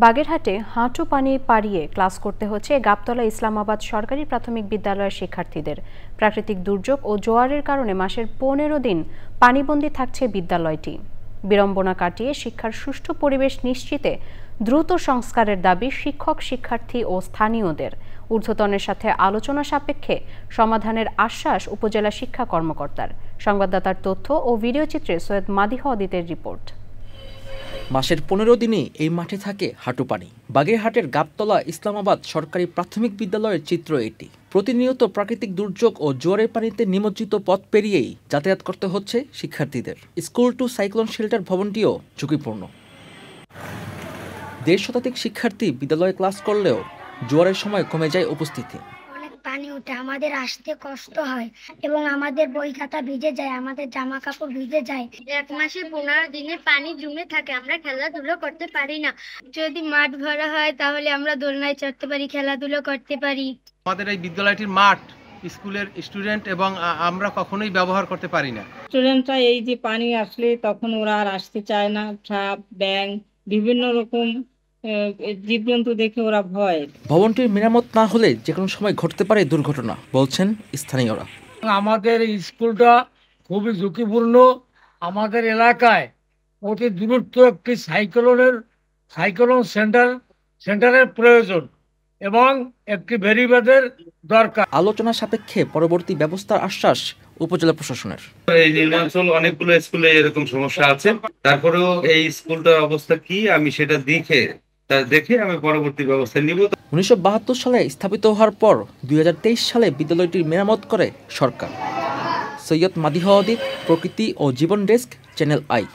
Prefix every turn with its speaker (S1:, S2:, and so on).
S1: বাগেরহাটে হাঁটু পানি পাড়িয়ে ক্লাস করতে হচ্ছে গাবতলা ইসলামাবাদ সরকারি প্রাথমিক বিদ্যালয়ের শিক্ষার্থীদের। প্রাকৃতিক দুর্যোগ ও জোয়ারের কারণে মাসের 15 দিন পানিবন্দী থাকছে বিদ্যালয়টি। বিড়ম্বনা কাটিয়ে শিক্ষার সুষ্ঠু পরিবেশ নিশ্চিতে দ্রুত সংস্কারের দাবি শিক্ষক, শিক্ষার্থী ও স্থানীয়দের। ঊর্ধ্বতনের সাথে আলোচনা সাপেক্ষে সমাধানের আশ্বাস উপজেলা শিক্ষা কর্মকর্তার। সংবাদদাতার তথ্য ও ভিডিওচিত্রে সৈয়দ মাদিহ অদিতের রিপোর্ট।
S2: মাসের 15 দিনে এই মাঠে থাকে হাঁটু পানি। বাগেরহাটের গাবতলা ইসলামাবাদ সরকারি প্রাথমিক বিদ্যালয়ের চিত্র এটি। প্রতিনিয়ত প্রাকৃতিক দুর্যোগ ও জোয়ারের পানিতে নিমজ্জিত পথ পেরিয়েই যাতায়াত করতে হচ্ছে শিক্ষার্থীদের। স্কুল টু সাইক্লোন শেল্টার ভবনটিও ঝুঁকিপূর্ণ। 1.5 শতাধিক শিক্ষার্থী বিদ্যালয়ে ক্লাস করলেও জোয়ারের সময় কমে যায় উপস্থিতি।
S3: পানি উঠে আমাদের আসতে কষ্ট হয় এবং আমাদের বই খাতা ভিজে যায়, আমাদের জামা কাপড় ভিজে যায়।
S4: 1 মাসে 15 দিনে পানি জমে থাকে, আমরা খেলাধুলো করতে পারি না। যদি মাঠ ভরা হয় তাহলে আমরা দোলনায় চড়তে পারি, খেলাধুলো করতে পারি।
S5: আমাদের এই বিদ্যালয়টির মাঠ স্কুলের স্টুডেন্ট এবং আমরা কখনোই ব্যবহার করতে পারি না।
S6: স্টুডেন্টরা এই যে পানি আসলে তখন ওরা আর আসতে চায় না। সাপ, ব্যাঙ, বিভিন্ন রকম জীবজন্তু দেখে ওরা ভয়।
S2: ভবনটির মেরামত না হলে যে কোনো সময় ঘটতে পারে দুর্ঘটনা, বলছেন স্থানীয়রা।
S7: আমাদের স্কুলটা খুবই ঝুঁকিপূর্ণ। আমাদের এলাকায় অতি দূরত্ব একটি সাইক্লোন সেন্টারের প্রয়োজন এবং একটি ব্যারিকেডের দরকার।
S2: আলোচনা সাপেক্ষে পরবর্তী ব্যবস্থার আশ্বাস উপজেলা প্রশাসনের।
S8: এই নির্মাণাঞ্চল অনেকগুলো স্কুলে এরকম সমস্যা আছে, তারপরেও এই স্কুলটার অবস্থা কি আমি সেটা দেখে আমি পরবর্তী ব্যবস্থা নিব।
S2: 1972 সালে স্থাপিত হওয়ার পর 2023 সালে বিদ্যালয়টির মেরামত করে সরকার। সৈয়দ মাদিহ অদিত, প্রকৃতি ও জীবন ডেস্ক, চ্যানেল আই।